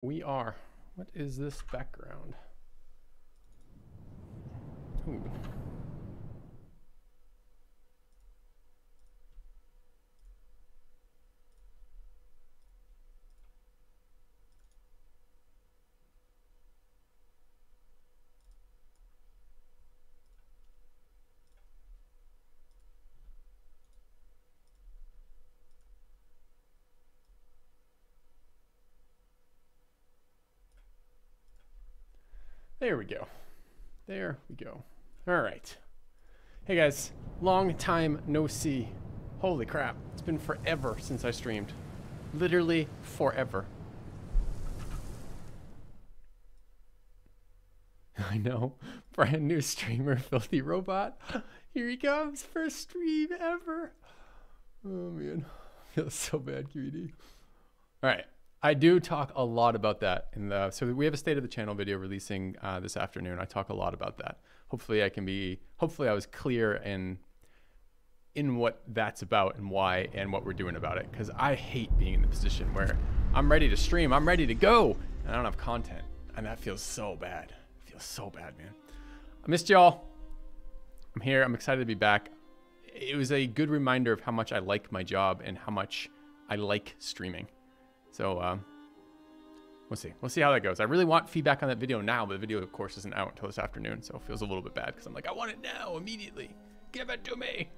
We are. What is this background? Ooh. There we go. There we go. All right. Hey guys, long time no see. Holy crap. It's been forever since I streamed. Literally forever. I know. Brand new streamer, Filthy Robot. Here he comes. First stream ever. Oh man. Feels so bad, QED. All right. I do talk a lot about that so we have a state of the channel video releasing this afternoon. I talk a lot about that. Hopefully I was clear in what that's about and why and what we're doing about it. Cause I hate being in the position where I'm ready to stream, I'm ready to go, and I don't have content. And that feels so bad. It feels so bad, man. I missed y'all. I'm here, I'm excited to be back. It was a good reminder of how much I like my job and how much I like streaming. So we'll see. We'll see how that goes. I really want feedback on that video now, but the video, of course, isn't out until this afternoon, so it feels a little bit bad because I'm like, I want it now, immediately. Give it to me.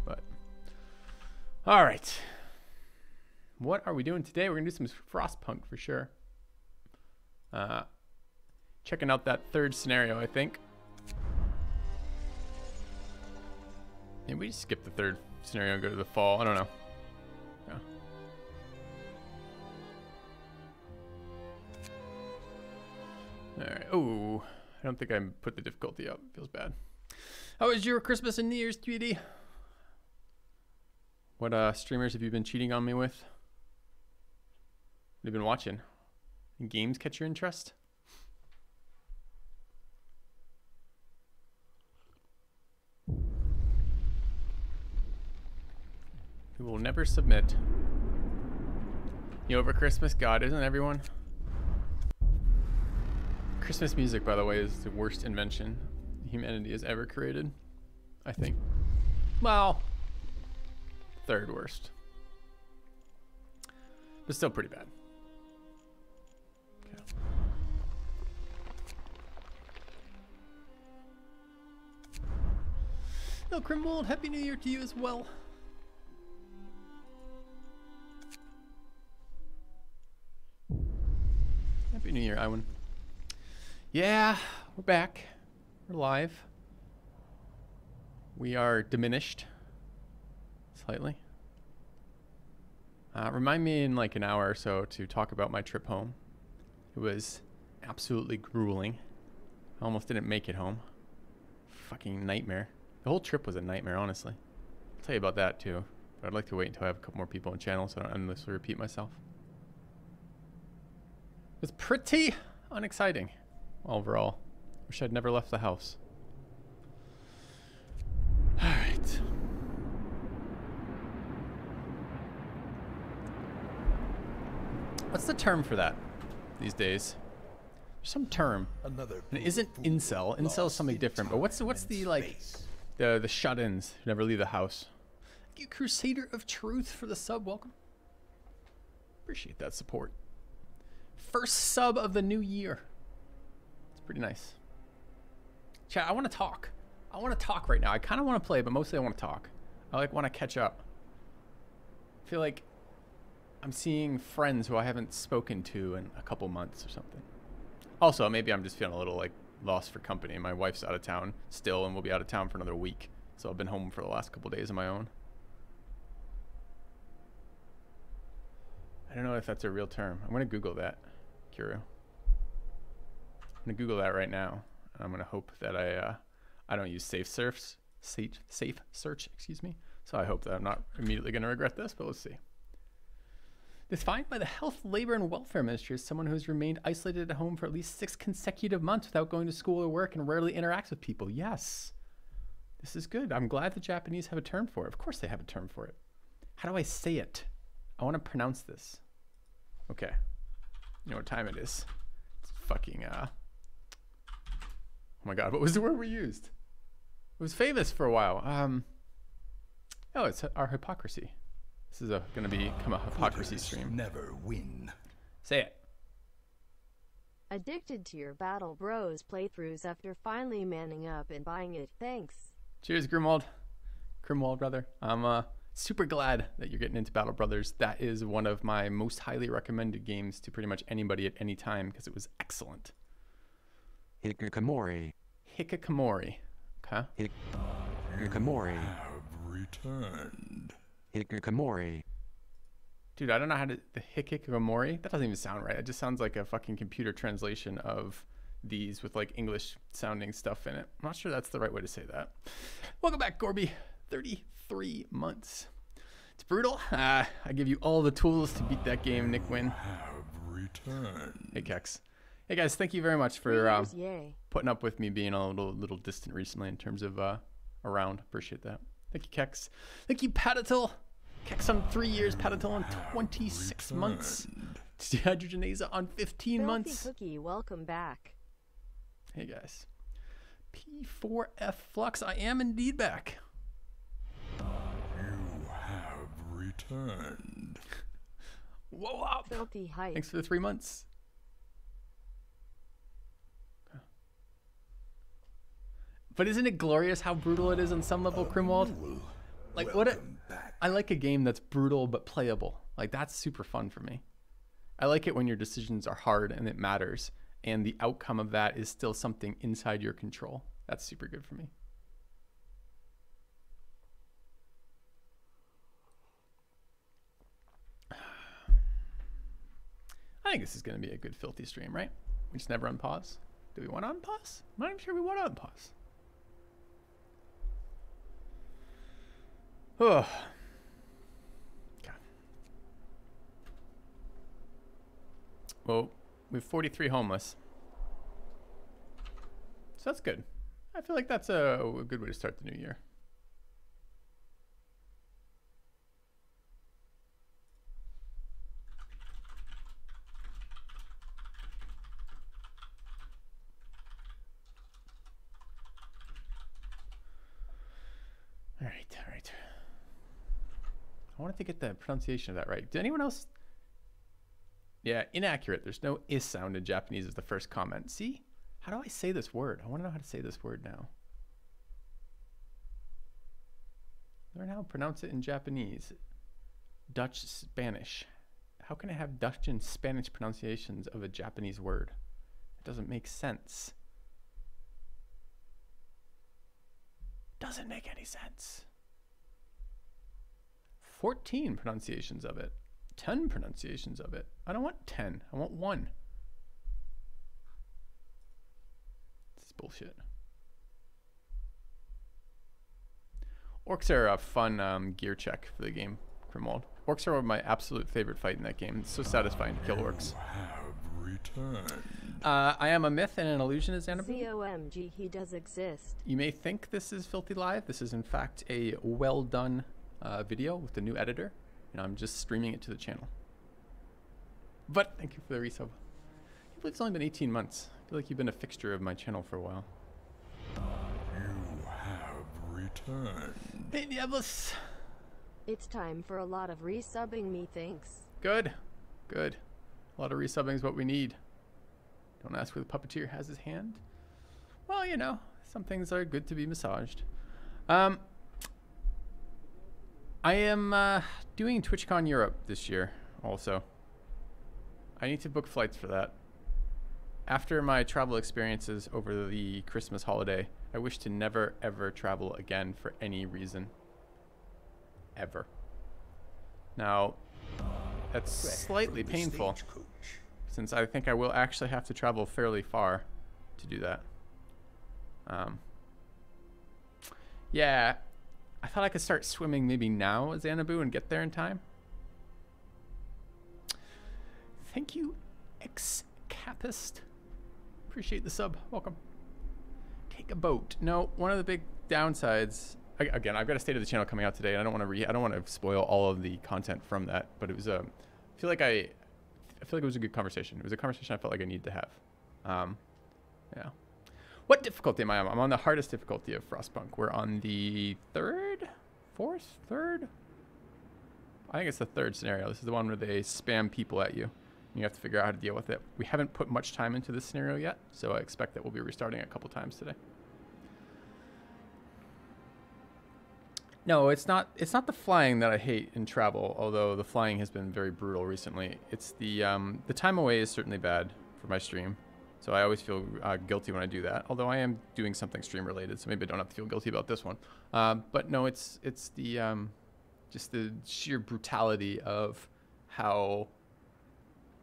But, all right. What are we doing today? We're going to do some Frostpunk for sure. Checking out that third scenario, I think. Maybe we just skip the third scenario and go to the fall. I don't know. Yeah. All right. Oh, I don't think I put the difficulty up. Feels bad. How was your Christmas and New Year's, 3D? What streamers have you been cheating on me with? What have you been watching? Any games catch your interest? We will never submit. You over Christmas? God, isn't everyone? Christmas music, by the way, is the worst invention humanity has ever created, I think. Well, third worst. But still pretty bad. Okay. No, Grimwald, Happy New Year to you as well. Happy New Year, Iwan. Yeah, we're back. We're live. We are diminished slightly. Remind me in like an hour or so to talk about my trip home. It was absolutely grueling. I almost didn't make it home. Fucking nightmare. The whole trip was a nightmare, honestly. I'll tell you about that too. But I'd like to wait until I have a couple more people on channel so I don't endlessly repeat myself. It was pretty unexciting overall. Wish I'd never left the house. All right. What's the term for that these days? There's some term. And it isn't incel. Incel is something different. But what's the like the shut-ins who never leave the house? Thank you, Crusader of Truth, for the sub. Welcome. Appreciate that support. First sub of the new year. It's pretty nice. Chat, I want to talk. I want to talk right now. I kind of want to play, but mostly I want to talk. I like want to catch up. I feel like I'm seeing friends who I haven't spoken to in a couple months or something. Also, maybe I'm just feeling a little like lost for company. My wife's out of town still and will be out of town for another week. So I've been home for the last couple days on my own. I don't know if that's a real term. I'm going to Google that, Kuro. I'm going to Google that right now. And I'm going to hope that I don't use safe search, excuse me. So I hope that I'm not immediately going to regret this, but let's see. Defined by the Health, Labor, and Welfare Ministry as someone who has remained isolated at home for at least 6 consecutive months without going to school or work and rarely interacts with people. Yes. This is good. I'm glad the Japanese have a term for it. Of course they have a term for it. How do I say it? I want to pronounce this. Okay. You know what time it is? It's fucking oh my god, what was the word we used? It was famous for a while. Oh, it's our hypocrisy. This is gonna become a hypocrisy stream. Never win. Say it. Addicted to your Battle Bros playthroughs after finally manning up and buying it. Thanks. Cheers, Grimwald. Grimwald, brother. I'm super glad that you're getting into Battle Brothers. That is one of my most highly recommended games to pretty much anybody at any time because it was excellent. Hikikomori. Hikikomori. Okay. Hikikomori. Have returned. Hikikomori. Dude, I don't know how to... The hikikomori? That doesn't even sound right. It just sounds like a fucking computer translation of these with like English sounding stuff in it. I'm not sure that's the right way to say that. Welcome back, Gorby. 33 months. It's brutal. I give you all the tools to beat that game, Nick Win. Have returned. Hey, Kex. Hey, guys. Thank you very much for Yay. putting up with me being a little distant recently in terms of around. Appreciate that. Thank you, Kex. Thank you, Patatil. Kex on 3 years, Patatil on 26 months. Dehydrogenase on 15 months. Cookie, welcome back. Hey, guys. P4F Flux, I am indeed back. You have returned. Whoa up. Filthy hype. Thanks for the 3 months. Okay. But isn't it glorious how brutal it is on some level, Grimwald? Like, I like a game that's brutal but playable. Like, that's super fun for me. I like it when your decisions are hard and it matters, and the outcome of that is still something inside your control. That's super good for me. I think this is going to be a good filthy stream, right? We just never unpause. Do we want to unpause? I'm not even sure we want to unpause. Oh. Okay. Well, we have 43 homeless. So that's good. I feel like that's a good way to start the new year. All right. I wanted to get the pronunciation of that right. Did anyone else? Yeah, inaccurate. There's no is sound in Japanese is the first comment. See? How do I say this word? I want to know how to say this word now. Learn how to pronounce it in Japanese. Dutch, Spanish. How can I have Dutch and Spanish pronunciations of a Japanese word? It doesn't make sense. Doesn't make any sense. 14 pronunciations of it. 10 pronunciations of it. I don't want 10. I want 1. This is bullshit. Orcs are a fun gear check for the game, Grimwald. Orcs are my absolute favorite fight in that game. It's so satisfying to kill orcs. Have returned. I am a myth and an illusion, is Annabelle. COMG, he does exist. You may think this is Filthy Live. This is in fact a well done video with the new editor, and I'm just streaming it to the channel. But thank you for the resub. I believe it's only been 18 months. I feel like you've been a fixture of my channel for a while. You have returned. Hey, Diablos. It's time for a lot of resubbing me, thanks. Good. Good. A lot of resubbing is what we need. Don't ask where the puppeteer has his hand. Well, you know, some things are good to be massaged. I am doing TwitchCon Europe this year also. I need to book flights for that. After my travel experiences over the Christmas holiday, I wish to never ever travel again for any reason. Ever. Now, that's slightly painful, since I think I will actually have to travel fairly far to do that. Yeah, I thought I could start swimming maybe now as Xanadu and get there in time. Thank you, Excapist. Appreciate the sub. Welcome. Take a boat. No, one of the big downsides. Again, I've got a state of the channel coming out today, and I don't want to spoil all of the content from that. But it was I feel like I feel like it was a good conversation. It was a conversation I felt like I needed to have. Yeah. What difficulty am I on? I'm on the hardest difficulty of Frostpunk. We're on the third? I think it's the third scenario. This is the one where they spam people at you. You have to figure out how to deal with it. We haven't put much time into this scenario yet, so I expect that we'll be restarting a couple times today. No, it's not the flying that I hate in travel, although the flying has been very brutal recently. It's the time away is certainly bad for my stream. So I always feel guilty when I do that, although I am doing something stream related, so maybe I don't have to feel guilty about this one. But no, it's the just the sheer brutality of how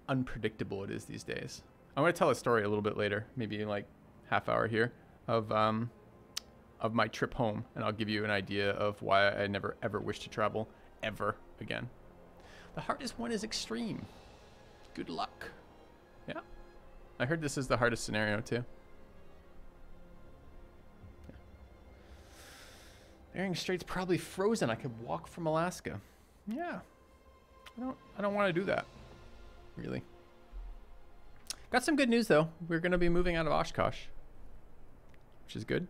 unpredictable it is these days. I'm going to tell a story a little bit later, maybe like half hour here, of my trip home, and I'll give you an idea of why I never ever wish to travel ever again. The hardest one is extreme. Good luck. Yeah. I heard this is the hardest scenario too. Yeah. Bering Strait's probably frozen. I could walk from Alaska. Yeah. I don't want to do that. Really. Got some good news though. We're going to be moving out of Oshkosh, which is good.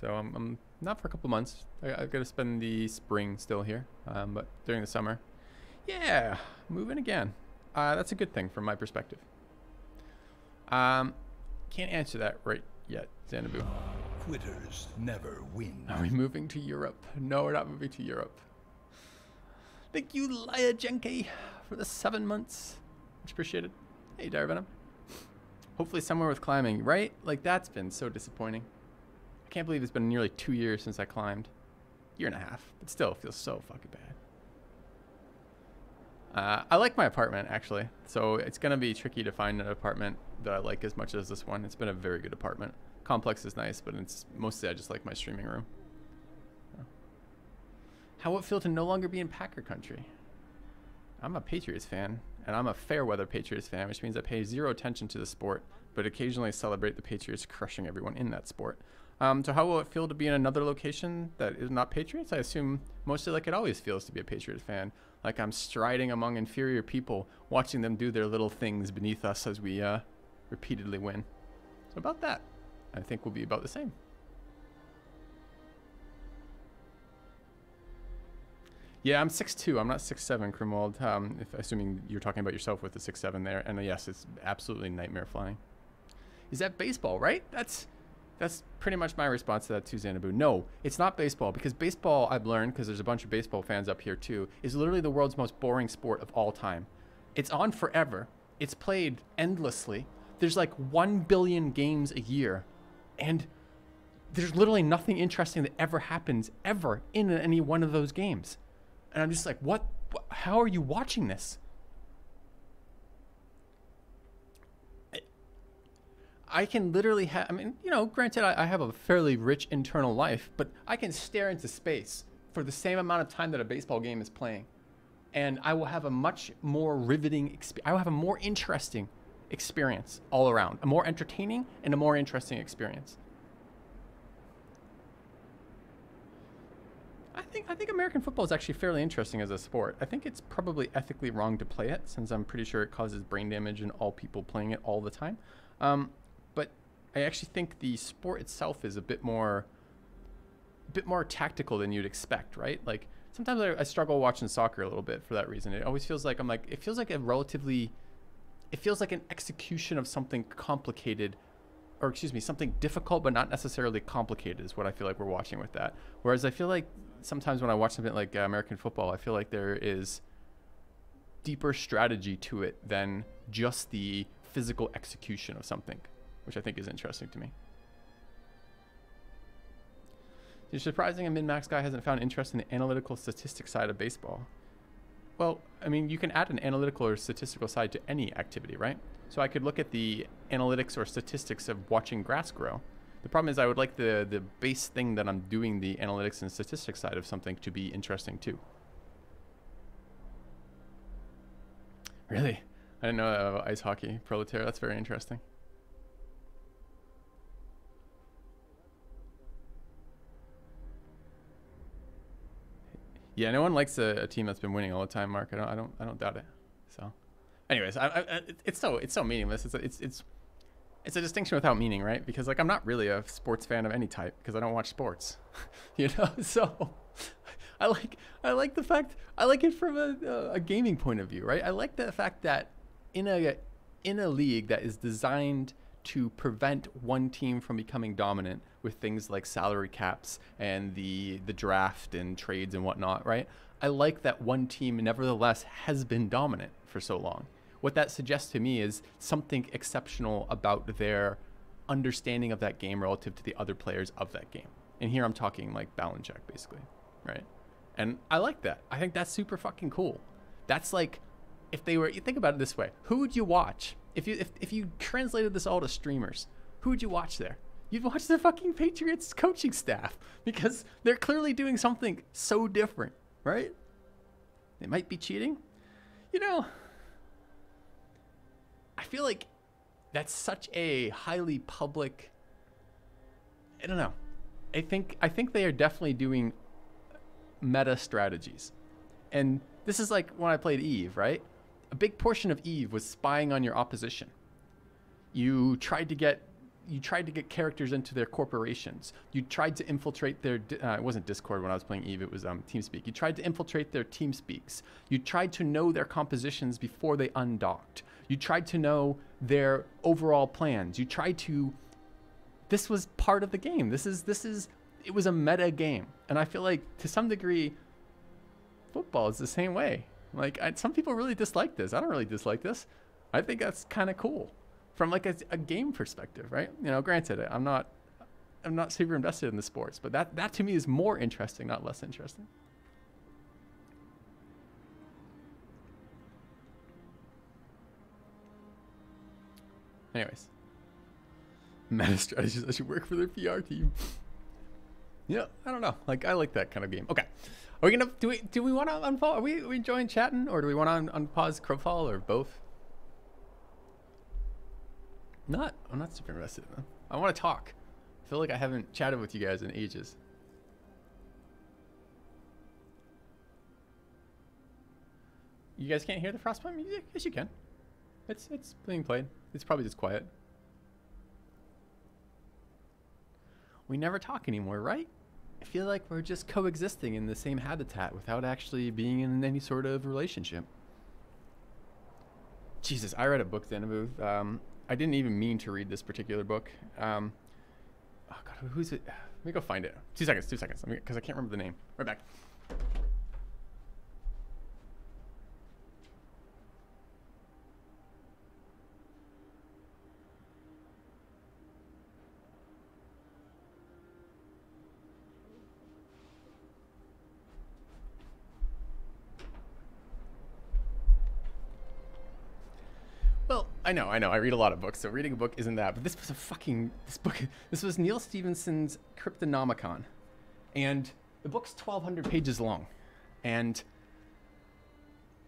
So I'm not for a couple months. I've got to spend the spring still here, but during the summer, yeah, moving again. That's a good thing from my perspective. Can't answer that right yet, Xanadu. Quitters never win. Are we moving to Europe? No, we're not moving to Europe. Thank you, Laya Jenke, for the 7 months. Much appreciated. Hey, Dire Venom. Hopefully somewhere with climbing, right? Like, that's been so disappointing. I can't believe it's been nearly 2 years since I climbed. Year and a half, but still feels so fucking bad. I like my apartment, actually. So it's going to be tricky to find an apartment that I like as much as this one. It's been a very good apartment. Complex is nice, but it's mostly I just like my streaming room. Yeah. How would it feel to no longer be in Packer country? I'm a Patriots fan, and I'm a fair weather Patriots fan, which means I pay zero attention to the sport, but occasionally celebrate the Patriots crushing everyone in that sport. So how will it feel to be in another location that is not Patriots? I assume mostly like it always feels to be a Patriots fan. Like I'm striding among inferior people, watching them do their little things beneath us as we repeatedly win. So about that, I think we'll be about the same. Yeah, I'm 6'2". I'm not 6'7", Grimwald. Assuming you're talking about yourself with the 6'7" there. And yes, it's absolutely nightmare flying. Is that baseball, right? That's pretty much my response to that too, Xanadu. No, it's not baseball, because baseball, I've learned, because there's a bunch of baseball fans up here too, is literally the world's most boring sport of all time. It's on forever. It's played endlessly. There's like 1 billion games a year, and there's literally nothing interesting that ever happens ever in any one of those games. And I'm just like, what? How are you watching this? I can literally have, I mean, you know, granted, I have a fairly rich internal life, but I can stare into space for the same amount of time that a baseball game is playing. And I will have a much more riveting, I will have a more interesting experience all around. A more entertaining and a more interesting experience. I think American football is actually fairly interesting as a sport. I think it's probably ethically wrong to play it, since I'm pretty sure it causes brain damage in all people playing it all the time. But I actually think the sport itself is a bit more tactical than you'd expect, right? Like sometimes I struggle watching soccer a little bit for that reason. It always feels like it feels like an execution of something complicated, or excuse me, something difficult but not necessarily complicated is what I feel like we're watching with that. Whereas I feel like sometimes when I watch something like American football, I feel like there is deeper strategy to it than just the physical execution of something, which I think is interesting to me. It's surprising a min-max guy hasn't found interest in the analytical statistics side of baseball. Well, I mean, you can add an analytical or statistical side to any activity, right? So I could look at the analytics or statistics of watching grass grow. The problem is I would like the base thing that I'm doing the analytics and statistics side of something to be interesting too. Really? I didn't know that about ice hockey, Proletaire. That's very interesting. Yeah, no one likes a team that's been winning all the time, Mark. I don't doubt it. So, anyways, it's so meaningless. It's a distinction without meaning, right? Because like I'm not really a sports fan of any type because I don't watch sports, you know. So I like the fact I like it from a gaming point of view, right? I like the fact that in a league that is designed to prevent one team from becoming dominant with things like salary caps and the draft and trades and whatnot, right? I like that one team nevertheless has been dominant for so long. What that suggests to me is something exceptional about their understanding of that game relative to the other players of that game. And here I'm talking like Belichick, basically, right? And I like that. I think that's super fucking cool. That's like, if they were, you think about it this way, who would you watch? If you translated this all to streamers, who would you watch there? You'd watch the fucking Patriots coaching staff because they're clearly doing something so different, right? They might be cheating. You know, I feel like that's such a highly public, I don't know. I think they are definitely doing meta strategies. And this is like when I played Eve, right? A big portion of Eve was spying on your opposition. You tried to get characters into their corporations. You tried to infiltrate their, it wasn't Discord when I was playing Eve, it was TeamSpeak. You tried to infiltrate their TeamSpeaks. You tried to know their compositions before they undocked. You tried to know their overall plans. This was part of the game. It was a meta game. And I feel like to some degree, football is the same way. Like some people really dislike this. I don't really dislike this. I think that's kind of cool from like a game perspective, right? You know, granted, I'm not super invested in the sports, but that to me is more interesting, not less interesting. Anyways, meta strategies that should work for their PR team. Yeah, I don't know. Like I like that kind of game. Okay, are we gonna do we want to unfollow? Are we enjoying chatting, or do we want to unpause Crowfall, or both? I'm not super invested in them. I want to talk. I feel like I haven't chatted with you guys in ages. You guys can't hear the Frostpunk music? Yes, you can. It's being played. It's probably just quiet. We never talk anymore, right? I feel like we're just coexisting in the same habitat without actually being in any sort of relationship. Jesus, I read a book, Xanabu. I didn't even mean to read this particular book. Oh God, who's it? Let me go find it. 2 seconds, because I can't remember the name. Right back. Well, I know. I read a lot of books, so reading a book isn't that. But this was Neil Stephenson's Cryptonomicon. And the book's 1,200 pages long. And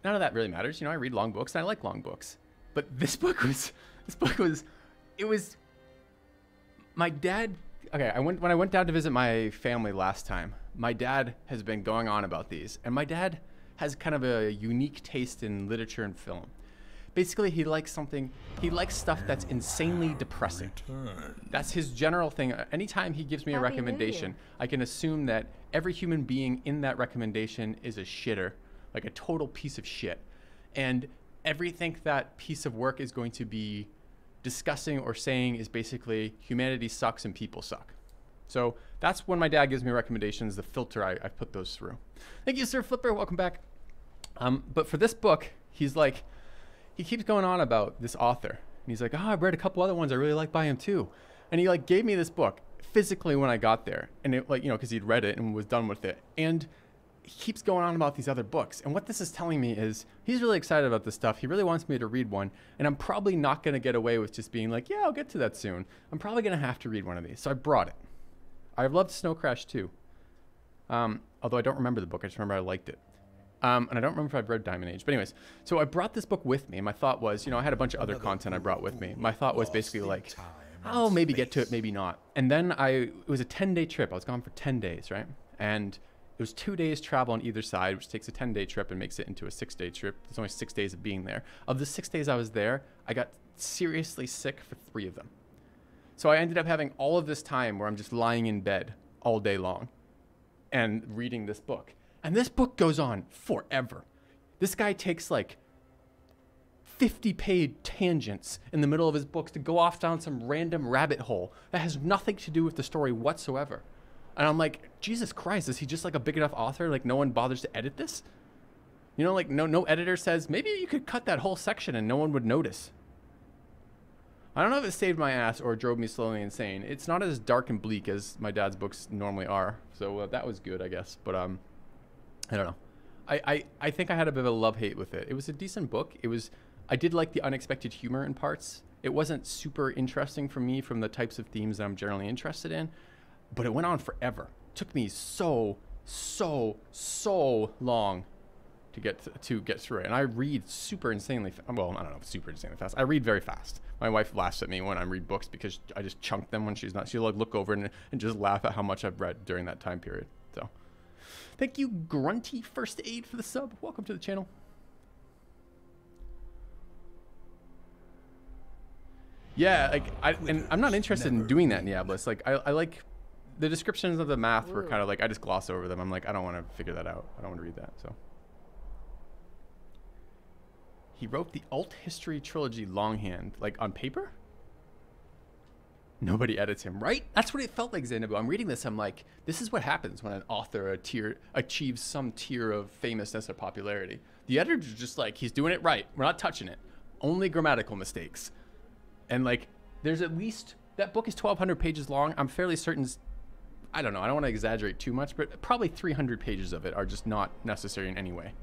none of that really matters. You know, I read long books, and I like long books. But my dad, okay, when I went down to visit my family last time, my dad has been going on about these. And my dad has kind of a unique taste in literature and film. Basically, he likes stuff that's insanely depressing. That's his general thing. Anytime he gives me a recommendation, I can assume that every human being in that recommendation is a shitter, like a total piece of shit. And everything that piece of work is going to be discussing or saying is basically humanity sucks and people suck. So that's when my dad gives me recommendations, the filter I put those through. Thank you, Sir Flipper. Welcome back. But for this book, he keeps going on about this author. And he's like, I've read a couple other ones I really like by him too. And he like gave me this book physically when I got there. And it like, you know, cause he'd read it and was done with it. And he keeps going on about these other books. And what this is telling me is he's really excited about this stuff. He really wants me to read one. And I'm probably not going to get away with just being like, yeah, I'll get to that soon. I'm probably going to have to read one of these. So I brought it. I loved Snow Crash too. Although I don't remember the book. I just remember I liked it. And I don't remember if I've read Diamond Age. But anyways, so I brought this book with me. And my thought was, you know, I had a bunch of other content I brought with me. My thought was basically like, I'll maybe get to it, maybe not. And then it was a 10-day trip. I was gone for 10 days, right? And It was 2 days travel on either side, which takes a 10-day trip and makes it into a 6-day trip. There's only 6 days of being there. Of the 6 days I was there, I got seriously sick for 3 of them. So I ended up having all of this time where I'm just lying in bed all day long and reading this book. And this book goes on forever. This guy takes like 50-page tangents in the middle of his books to go off down some random rabbit hole that has nothing to do with the story whatsoever. And I'm like, Jesus Christ, is he just like a big enough author? Like no one bothers to edit this? You know, like no editor says, maybe you could cut that whole section and no one would notice. I don't know if it saved my ass or drove me slowly insane. It's not as dark and bleak as my dad's books normally are. So that was good, I guess. But I don't know. I think I had a bit of a love-hate with it. It was a decent book. I did like the unexpected humor in parts. It wasn't super interesting for me from the types of themes that I'm generally interested in. But it went on forever. It took me so long to get through it. And I read super insanely well, I don't know if super insanely fast. I read very fast. My wife laughs at me when I read books because I just chunk them when she's not. She'll like look over and just laugh at how much I've read during that time period. So thank you, Grunty First Aid, for the sub. Welcome to the channel. Yeah, like I'm not interested in doing that in Diablos. Like I like the descriptions of the math were kind of like I just gloss over them. I'm like, I don't want to figure that out. I don't want to read that. So he wrote the alt history trilogy longhand, like on paper. Nobody edits him, right? That's what it felt like, Zainabu. I'm reading this. I'm like, this is what happens when an author achieves some tier of famousness or popularity. The editor's just like, he's doing it right. We're not touching it. Only grammatical mistakes. And like, there's at least, that book is 1,200 pages long. I'm fairly certain, I don't know, I don't want to exaggerate too much, but probably 300 pages of it are just not necessary in any way.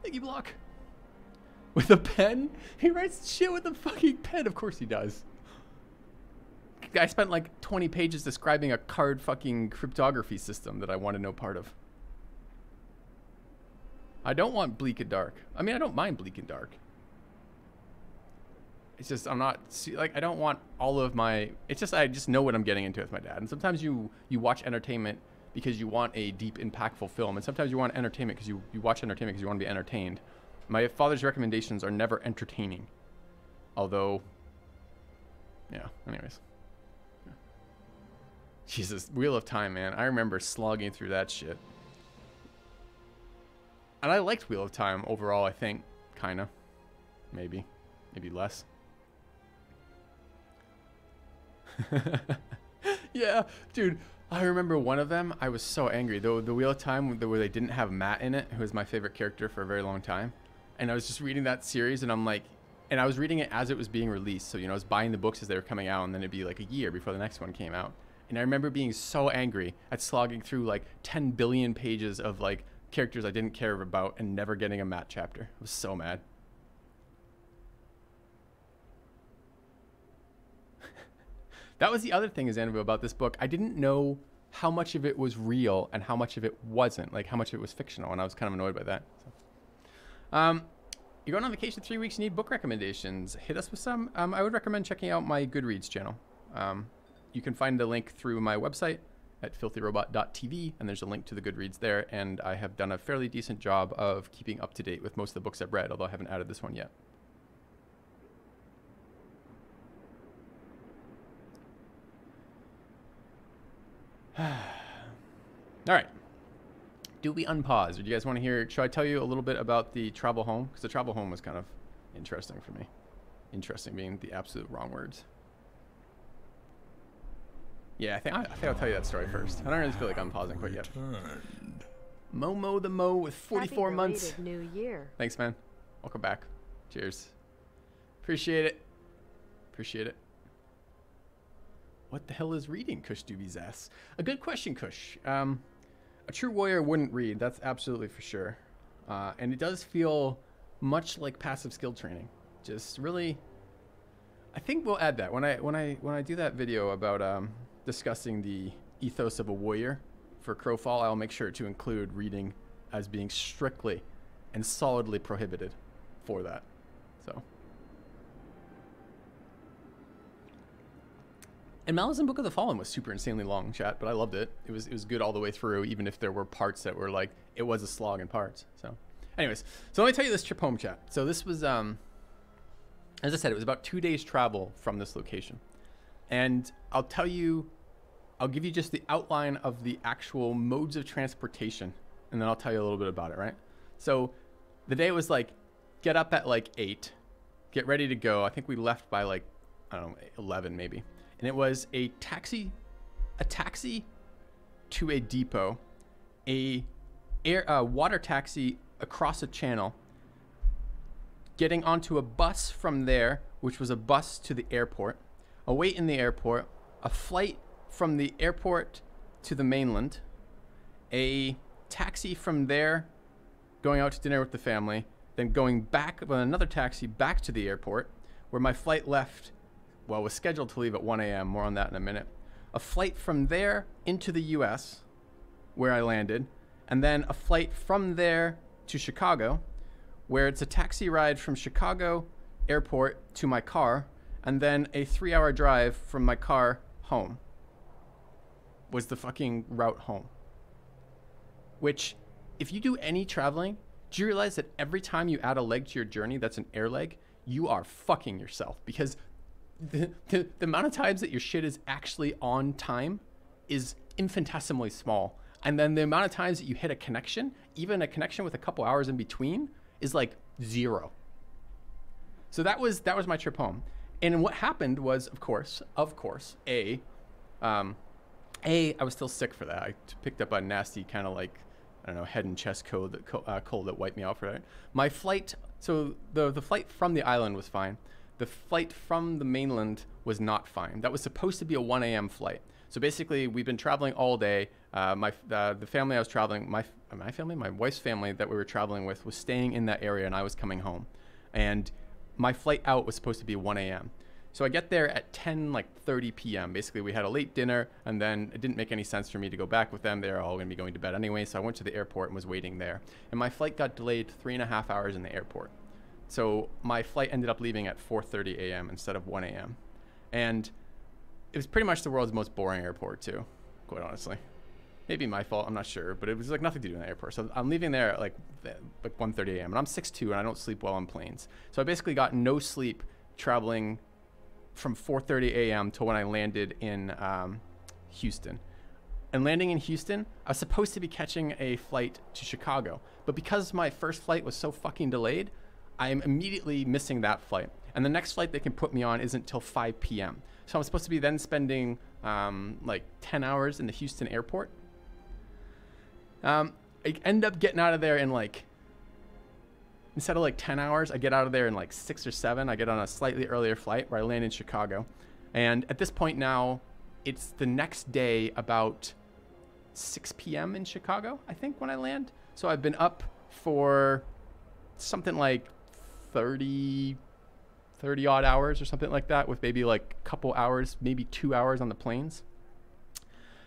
Thank you, Block. With a pen? He writes shit with a fucking pen. Of course he does. I spent like 20 pages describing a card fucking cryptography system that I want to know part of. I don't want bleak and dark. I mean, I don't mind bleak and dark. It's just, I'm not, like, I don't want all of my, it's just, I just know what I'm getting into with my dad. And sometimes you watch entertainment because you want a deep, impactful film. And sometimes you want entertainment because you watch entertainment because you want to be entertained. My father's recommendations are never entertaining. Although, yeah, anyways. Yeah. Jesus, Wheel of Time, man. I remember slogging through that shit. And I liked Wheel of Time overall, I think. Kinda. Maybe. Maybe less. Yeah, dude. I remember one of them. I was so angry. The Wheel of Time where they didn't have Matt in it, who was my favorite character for a very long time. And I was just reading that series, and I'm like, and I was reading it as it was being released. So, you know, I was buying the books as they were coming out, and then it'd be like a year before the next one came out. And I remember being so angry at slogging through like 10 billion pages of like characters I didn't care about and never getting a Matt chapter. I was so mad. That was the other thing, Xanadu, about this book. I didn't know how much of it was real and how much of it wasn't, like how much of it was fictional, and I was kind of annoyed by that. So. You're going on vacation 3 weeks, you need book recommendations. Hit us with some. I would recommend checking out my Goodreads channel. You can find the link through my website at filthyrobot.tv, and there's a link to the Goodreads there, and I have done a fairly decent job of keeping up to date with most of the books I've read, although I haven't added this one yet. All right. Do we unpause? Or do you guys want to hear? Should I tell you a little bit about the travel home? Because the travel home was kind of interesting for me. Interesting being the absolute wrong words. Yeah, I think I'll tell you that story first. I don't really feel like I'm pausing quite yet. Momo the Mo with 44 months. Happy belated New Year. Thanks, man. Welcome back. Cheers. Appreciate it. Appreciate it. What the hell is reading, Kush Doobies ass? A good question, Kush. A true warrior wouldn't read. That's absolutely for sure. And it does feel much like passive skill training. Just really, I think we'll add that when I do that video about discussing the ethos of a warrior for Crowfall. I'll make sure to include reading as being strictly and solidly prohibited for that. So And Malice Book of the Fallen was super insanely long, chat, but I loved it. It was good all the way through, even if there were parts that were like, it was a slog in parts. So anyways, so let me tell you this trip home, chat. So this was, as I said, it was about 2 days travel from this location. And I'll give you just the outline of the actual modes of transportation, and then I'll tell you a little bit about it, right? So the day was like, get up at like 8, get ready to go. I think we left by like, I don't know, 11 maybe. And it was a taxi to a depot, a water taxi across a channel, getting onto a bus from there, which was a bus to the airport, a wait in the airport, a flight from the airport to the mainland, a taxi from there going out to dinner with the family, then going back with another taxi back to the airport, where my flight left, well, was scheduled to leave at 1 a.m. More on that in a minute. A flight from there into the U.S., where I landed, and then a flight from there to Chicago, where it's a taxi ride from Chicago airport to my car, and then a 3-hour drive from my car home was the fucking route home. Which, if you do any traveling, do you realize that every time you add a leg to your journey that's an air leg, you are fucking yourself? Because the amount of times that your shit is actually on time is infinitesimally small. And then the amount of times that you hit a connection, even a connection with a couple hours in between, is like 0. So that was my trip home. And what happened was, of course, I was still sick for that. I picked up a nasty kind of like, I don't know, head and chest cold that wiped me out for that. My flight, so the flight from the island was fine. The flight from the mainland was not fine. That was supposed to be a 1 a.m. flight. So basically, we've been traveling all day. The family I was traveling, my wife's family that we were traveling with was staying in that area, and I was coming home. And my flight out was supposed to be 1 a.m. So I get there at 10:30 p.m. Basically, we had a late dinner, and then it didn't make any sense for me to go back with them. They were all going to be going to bed anyway, so I went to the airport and was waiting there. And my flight got delayed 3.5 hours in the airport. So my flight ended up leaving at 4:30 a.m. instead of 1 a.m. And it was pretty much the world's most boring airport too, quite honestly. Maybe my fault, I'm not sure, but it was like nothing to do in the airport. So I'm leaving there at like 1:30 a.m. and I'm 6'2" and I don't sleep well on planes. So I basically got no sleep traveling from 4:30 a.m. to when I landed in Houston. And landing in Houston, I was supposed to be catching a flight to Chicago. But because my first flight was so fucking delayed, I'm immediately missing that flight. And the next flight they can put me on isn't till 5 p.m. So I'm supposed to be then spending like 10 hours in the Houston airport. I end up getting out of there in like, instead of like 10 hours, I get out of there in like 6 or 7. I get on a slightly earlier flight where I land in Chicago. And at this point now, it's the next day about 6 p.m. in Chicago, I think, when I land. So I've been up for something like 30 odd hours or something like that, with maybe like a couple hours, maybe 2 hours on the planes.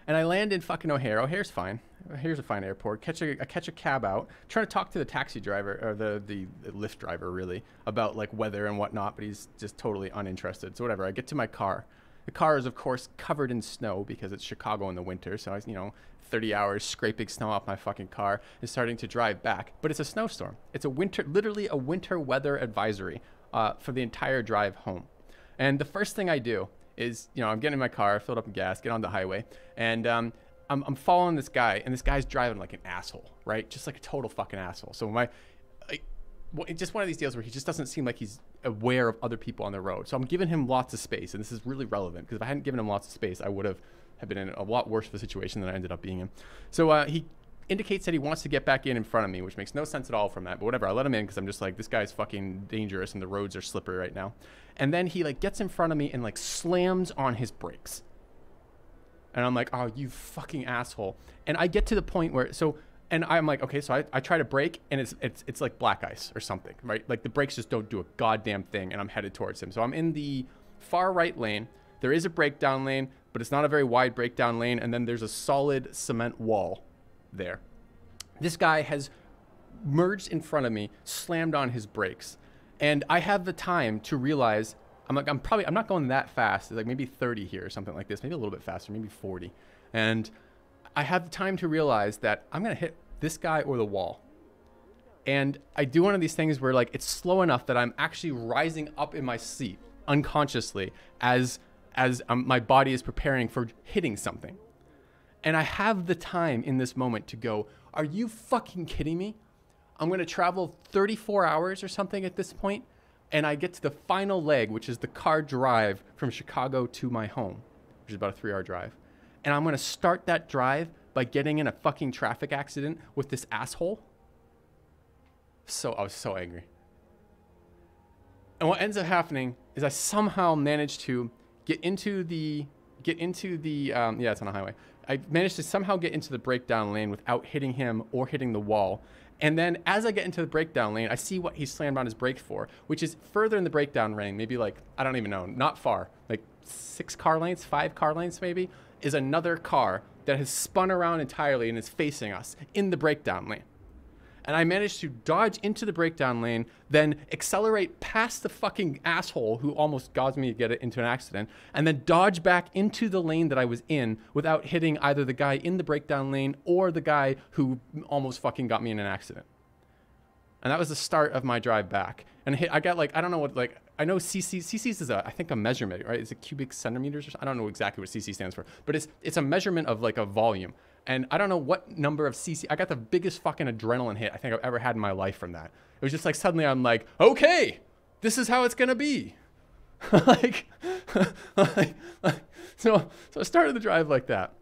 And I land in fucking O'Hare. O'Hare's fine. O'Hare's a fine airport. I catch a cab out, trying to talk to the taxi driver, or the Lyft driver really, about like weather and whatnot, but he's just totally uninterested. So whatever, I get to my car. The car is of course covered in snow because it's Chicago in the winter. So I, 30 hours scraping snow off my fucking car and starting to drive back. But it's a snowstorm. It's literally a winter weather advisory for the entire drive home. And the first thing I do is, I'm getting in my car, filled up with gas, get on the highway, and I'm following this guy, and this guy's driving like an asshole, right? Just like a total fucking asshole. So it's just one of these deals where he just doesn't seem like he's aware of other people on the road. So I'm giving him lots of space, and this is really relevant because if I hadn't given him lots of space, I would have been in a lot worse of a situation than I ended up being in. So he indicates that he wants to get back in front of me, which makes no sense at all from that, but whatever. I let him in because I'm just like, this guy's fucking dangerous and the roads are slippery right now. And then he like gets in front of me and like slams on his brakes. And I'm like, oh, you fucking asshole. And I get to the point where, and I'm like, okay, so I try to brake, and it's like black ice or something, right? Like the brakes just don't do a goddamn thing, and I'm headed towards him. So I'm in the far right lane. There is a breakdown lane, but it's not a very wide breakdown lane. And then there's a solid cement wall there. This guy has merged in front of me, slammed on his brakes. And I have the time to realize I'm like, I'm not going that fast. It's like maybe 30 here or something like this, maybe a little bit faster, maybe 40. And I have the time to realize that I'm going to hit this guy or the wall. And I do one of these things where like it's slow enough that I'm actually rising up in my seat unconsciously as my body is preparing for hitting something. And I have the time in this moment to go, are you fucking kidding me? I'm going to travel 34 hours or something at this point, and I get to the final leg, which is the car drive from Chicago to my home, which is about a 3-hour drive. And I'm going to start that drive by getting in a fucking traffic accident with this asshole. So I was so angry. And what ends up happening is I somehow managed to get into the yeah, it's on a highway. I managed to somehow get into the breakdown lane without hitting him or hitting the wall. And then as I get into the breakdown lane, I see what he slammed on his brakes for, which is further in the breakdown lane, maybe like, I don't even know, not far, like 5 car lanes maybe, is another car that has spun around entirely and is facing us in the breakdown lane. And I managed to dodge into the breakdown lane, then accelerate past the fucking asshole who almost caused me to get into an accident, and then dodge back into the lane that I was in without hitting either the guy in the breakdown lane or the guy who almost fucking got me in an accident. And that was the start of my drive back. And I got like, I don't know what, like, I know cc's is I think a measurement, right? It's a cubic centimeters or something. I don't know exactly what cc stands for, but it's a measurement of like a volume. And I don't know what number of cc, I got the biggest fucking adrenaline hit I think I've ever had in my life from that. It was just like, suddenly I'm like, okay, this is how it's gonna be. So I started the drive like that.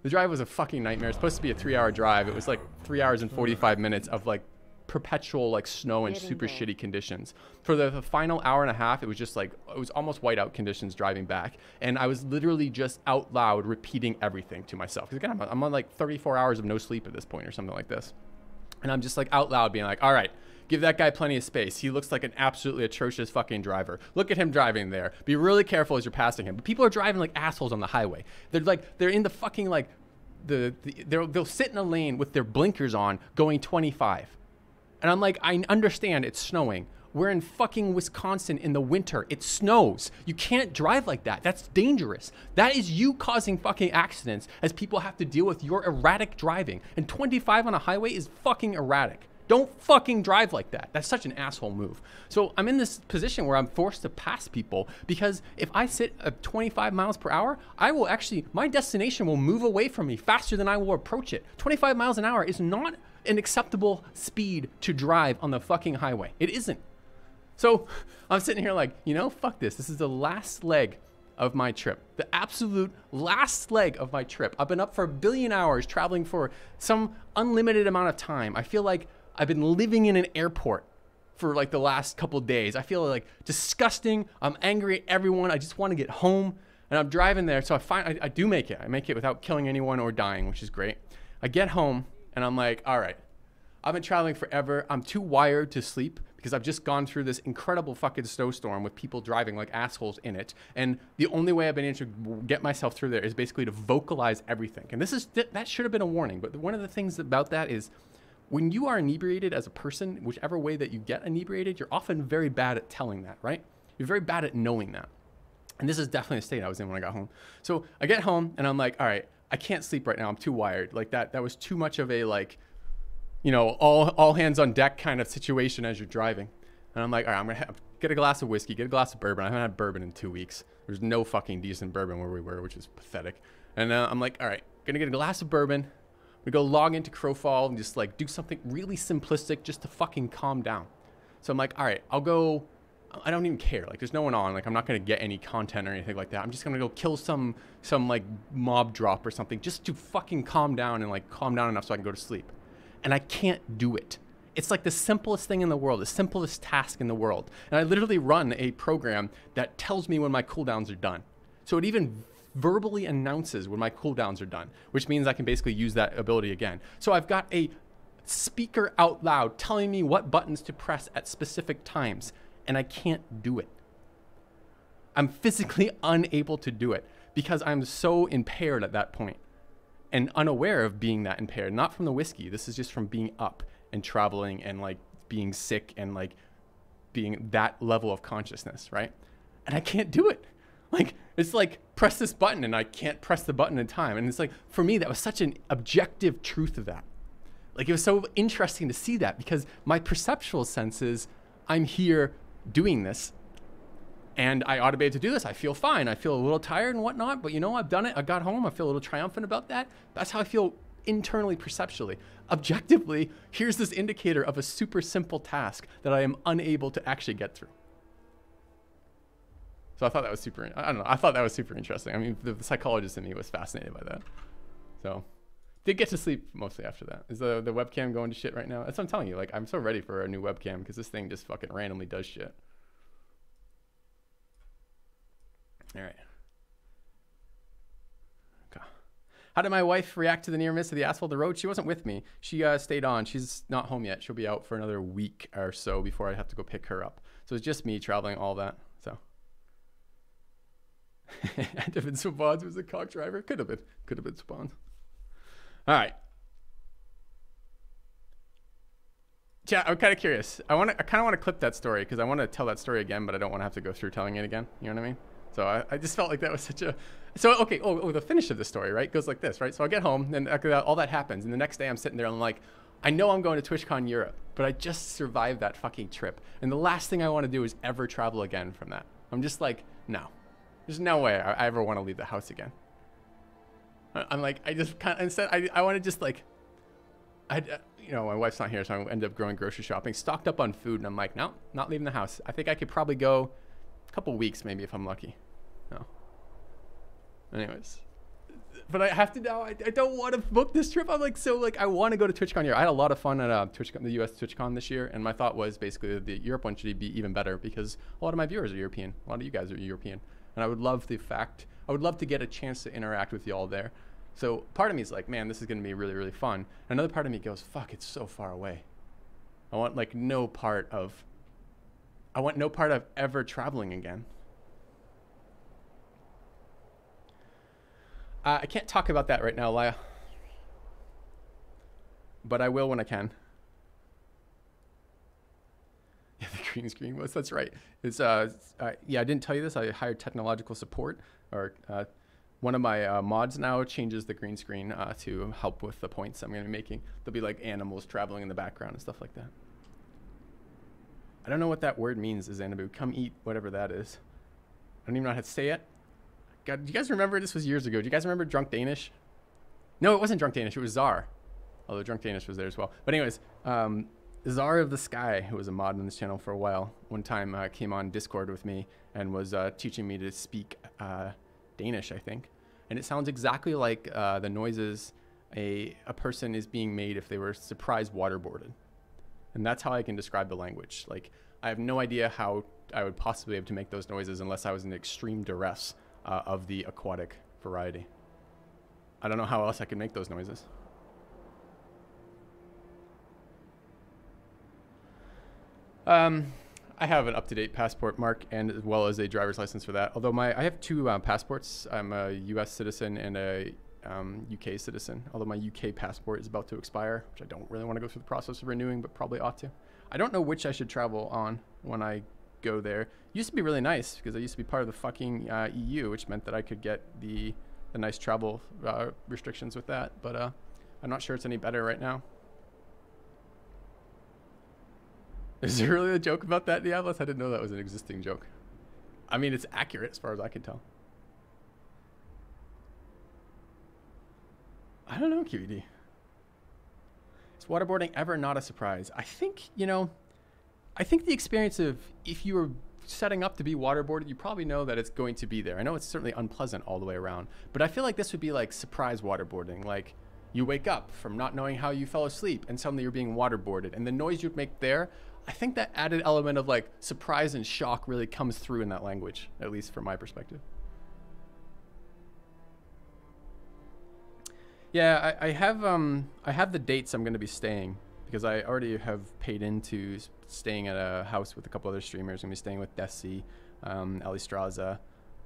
The drive was a fucking nightmare. It's supposed to be a 3-hour drive. It was like 3 hours and 45 minutes of like perpetual like snow and super shitty conditions. For the final hour and a half, it was just like, it was almost whiteout conditions driving back. And I was literally just out loud repeating everything to myself. Because again, I'm on like 34 hours of no sleep at this point or something like this. And I'm just like out loud being like, all right, give that guy plenty of space. He looks like an absolutely atrocious fucking driver. Look at him driving there. Be really careful as you're passing him. But people are driving like assholes on the highway. They're in the fucking like, they'll sit in a lane with their blinkers on going 25. And I'm like, I understand it's snowing. We're in fucking Wisconsin in the winter. It snows. You can't drive like that. That's dangerous. That is you causing fucking accidents as people have to deal with your erratic driving. And 25 on a highway is fucking erratic. Don't fucking drive like that. That's such an asshole move. So I'm in this position where I'm forced to pass people because if I sit at 25 miles per hour, my destination will move away from me faster than I will approach it. 25 miles an hour is not an acceptable speed to drive on the fucking highway. It isn't. So I'm sitting here like, fuck this. This is the last leg of my trip. The absolute last leg of my trip. I've been up for 1 billion hours traveling for some unlimited amount of time. I feel like I've been living in an airport for like the last couple of days. I feel like disgusting. I'm angry at everyone. I just want to get home. And I'm driving there. So I do make it. I make it without killing anyone or dying, which is great. I get home. And I'm like, all right, I've been traveling forever. I'm too wired to sleep because I've just gone through this incredible fucking snowstorm with people driving like assholes in it. And the only way I've been able to get myself through there is basically to vocalize everything. And that should have been a warning. But one of the things about that is when you are inebriated as a person, whichever way that you get inebriated, you're often very bad at telling that, right? You're very bad at knowing that. And this is definitely a state I was in when I got home. So I get home and I'm like, all right, I can't sleep right now. I'm too wired. Like that was too much of a like, all hands on deck kind of situation as you're driving. And I'm like, all right, I'm going to get a glass of whiskey, get a glass of bourbon. I haven't had bourbon in 2 weeks. There's no fucking decent bourbon where we were, which is pathetic. And I'm like, all right, going to get a glass of bourbon. We go log into Crowfall and just like do something really simplistic just to fucking calm down. So I'm like, all right, I don't even care. Like, there's no one on. Like, I'm not going to get any content or anything like that. I'm just going to go kill some like mob drop or something just to fucking calm down and like calm down enough so I can go to sleep. And I can't do it. It's like the simplest thing in the world, the simplest task in the world. And I literally run a program that tells me when my cooldowns are done. So it even verbally announces when my cooldowns are done, which means I can basically use that ability again. So I've got a speaker out loud telling me what buttons to press at specific times. And I can't do it. I'm physically unable to do it because I'm so impaired at that point and unaware of being that impaired. Not from the whiskey. This is just from being up and traveling and like being sick and like being that level of consciousness, right? and I can't do it. Like, it's like, press this button and I can't press the button in time. And it's like, for me, that was such an objective truth of that. Like, it was so interesting to see that, because my perceptual sense is I'm here doing this and I ought to be able to do this. I feel fine. I feel a little tired and whatnot, but you know, I've done it. I got home. I feel a little triumphant about that. That's how I feel internally, perceptually. Objectively, here's this indicator of a super simple task that I am unable to actually get through. So I thought that was super, I don't know, I thought that was super interesting. I mean, the psychologist in me was fascinated by that. So, did get to sleep mostly after that. Is the webcam going to shit right now? That's what I'm telling you. Like, I'm so ready for a new webcam, because this thing just fucking randomly does shit. All right. Okay. How did my wife react to the near miss of the asphalt of the road? She wasn't with me. She stayed on. She's not home yet. She'll be out for another week or so before I have to go pick her up. So it's just me traveling all that. So. And if it's Swabons was a cock driver, could have been Swabons. All right. Yeah, I'm kind of curious. I kind of want to clip that story, because I want to tell that story again, but I don't want to have to go through telling it again. You know what I mean? So I just felt like that was such a. So okay. Oh, the finish of the story, right, goes like this, right? So I get home, and all that happens, and the next day I'm sitting there, and I'm like, I know I'm going to TwitchCon Europe, but I just survived that fucking trip, and the last thing I want to do is ever travel again from that. I'm just like, no. There's no way I ever want to leave the house again. I'm like, I just kind of, instead, I want to just like, you know, my wife's not here, so I end up going grocery shopping, stocked up on food, and I'm like, no, not leaving the house. I think I could probably go a couple weeks maybe if I'm lucky. No. Anyways. But I have to now, I don't want to book this trip. I'm like, so like, I want to go to TwitchCon Europe. I had a lot of fun at TwitchCon, the US TwitchCon this year, and my thought was basically the Europe one should be even better, because a lot of my viewers are European. A lot of you guys are European. And I would love to get a chance to interact with y'all there. So part of me is like, man, this is going to be really, really fun. Another part of me goes, fuck, it's so far away. I want no part of ever traveling again. I can't talk about that right now, Laya. But I will when I can. Yeah, the green screen was, that's right. It's yeah, I didn't tell you this. I hired technological support, or one of my mods now changes the green screen to help with the points I'm going to be making. There'll be like animals traveling in the background and stuff like that. I don't know what that word means, Xanabu. Come eat whatever that is. I don't even know how to say it. God, do you guys remember? This was years ago. Do you guys remember Drunk Danish? No, it wasn't Drunk Danish. It was Czar. Although Drunk Danish was there as well. But anyways, Czar of the Sky, who was a mod on this channel for a while, one time came on Discord with me and was teaching me to speak Danish, I think. And it sounds exactly like the noises a person is being made if they were surprise waterboarded. And that's how I can describe the language. Like, I have no idea how I would possibly be able to make those noises unless I was in extreme duress of the aquatic variety. I don't know how else I can make those noises. I have an up-to-date passport, Mark, and as well as a driver's license for that. Although I have two passports. I'm a U.S. citizen and a UK citizen. Although my UK passport is about to expire, which I don't really want to go through the process of renewing, but probably ought to. I don't know which I should travel on when I go there. It used to be really nice because I used to be part of the fucking EU, which meant that I could get the nice travel restrictions with that. But I'm not sure it's any better right now. Is there really a joke about that, Diablos? I didn't know that was an existing joke. I mean, it's accurate as far as I can tell. I don't know, QED. Is waterboarding ever not a surprise? I think, you know, I think the experience of if you were setting up to be waterboarded, you probably know that it's going to be there. I know it's certainly unpleasant all the way around, but I feel like this would be like surprise waterboarding. Like, you wake up from not knowing how you fell asleep and suddenly you're being waterboarded, and the noise you'd make there, I think that added element of like surprise and shock really comes through in that language, at least from my perspective. Yeah, I have the dates I'm going to be staying because I already have paid into staying at a house with a couple other streamers. I'm going to be staying with Desi, Ali Straza,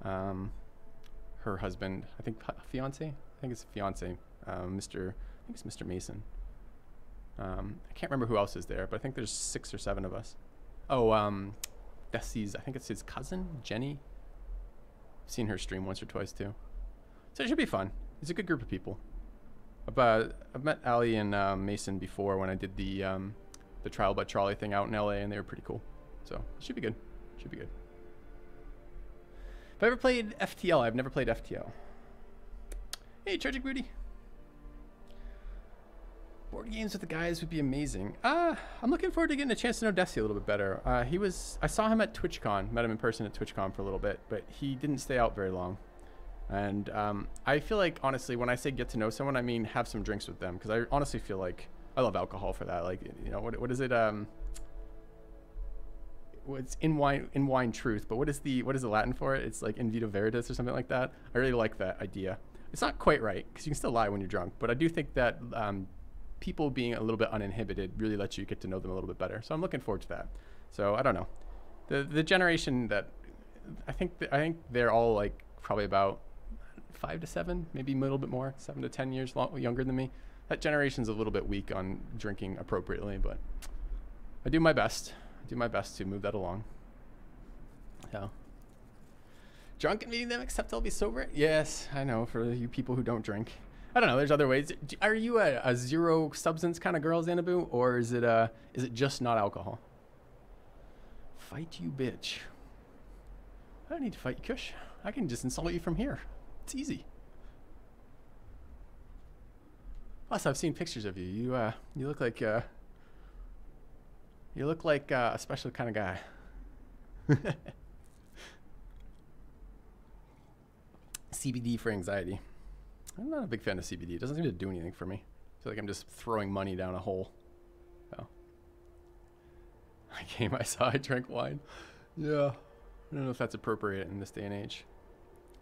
her husband, I think fiance? I think it's fiance, Mr. Mason. I can't remember who else is there, but I think there's 6 or 7 of us. Oh, Desi's, I think it's his cousin, Jenny. I've seen her stream once or twice too. So it should be fun. It's a good group of people. I've met Ali and Mason before when I did the Trial by Trolley thing out in LA, and they were pretty cool. So it should be good. Should be good. Have I ever played FTL? I've never played FTL. Hey, Tragic Booty. Board games with the guys would be amazing. I'm looking forward to getting a chance to know Desi a little bit better. I saw him at TwitchCon, met him in person at TwitchCon for a little bit, but he didn't stay out very long. And I feel like, honestly, when I say get to know someone, I mean have some drinks with them, because I honestly feel like I love alcohol for that. Like, you know, what is it? It's in wine truth, but what is the Latin for it? It's like in vino veritas or something like that. I really like that idea. It's not quite right, because you can still lie when you're drunk, but I do think that people being a little bit uninhibited really lets you get to know them a little bit better. So I'm looking forward to that. So I don't know, the generation that I think they're all like probably about 5 to 7, maybe a little bit more, 7 to 10 years younger than me. That generation's a little bit weak on drinking appropriately, but I do my best. I do my best to move that along. So, drunk and meeting them, except I'll be sober. Yes, I know, for you people who don't drink. I don't know. There's other ways. Are you a zero substance kind of girl, Xanadu, or is it just not alcohol? Fight you, bitch. I don't need to fight you, Kush. I can just insult you from here. It's easy. Plus, I've seen pictures of you. You look like a special kind of guy. CBD for anxiety. I'm not a big fan of CBD. It doesn't seem to do anything for me. I feel like I'm just throwing money down a hole. So. I came, I saw, I drank wine. Yeah. I don't know if that's appropriate in this day and age.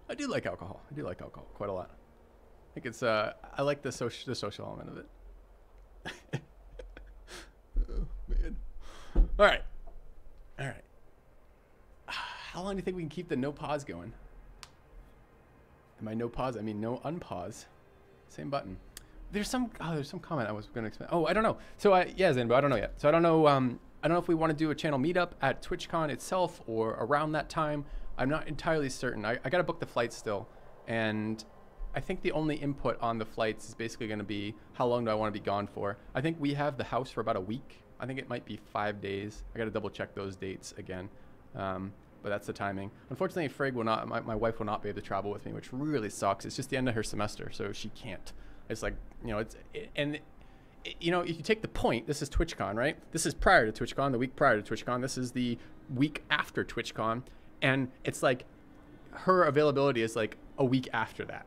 I do like alcohol. I do like alcohol quite a lot. I think it's, I like the social element of it. Oh, man. All right. All right. How long do you think we can keep the no pause going? And by no pause, I mean no unpause. Same button. There's some comment I was going to expect. Oh, I don't know. So yeah, Zanbo, I don't know yet. So I don't know if we want to do a channel meetup at TwitchCon itself or around that time. I'm not entirely certain. I got to book the flights still. And I think the only input on the flights is basically going to be how long do I want to be gone for. I think we have the house for about a week. I think it might be 5 days. I got to double check those dates again. But that's the timing. Unfortunately, Frigg will not, my wife will not be able to travel with me, which really sucks. It's just the end of her semester, so she can't. It's like, you know, you know, if you take the point, this is TwitchCon, right? This is prior to TwitchCon, the week prior to TwitchCon. This is the week after TwitchCon. And it's like her availability is like a week after that.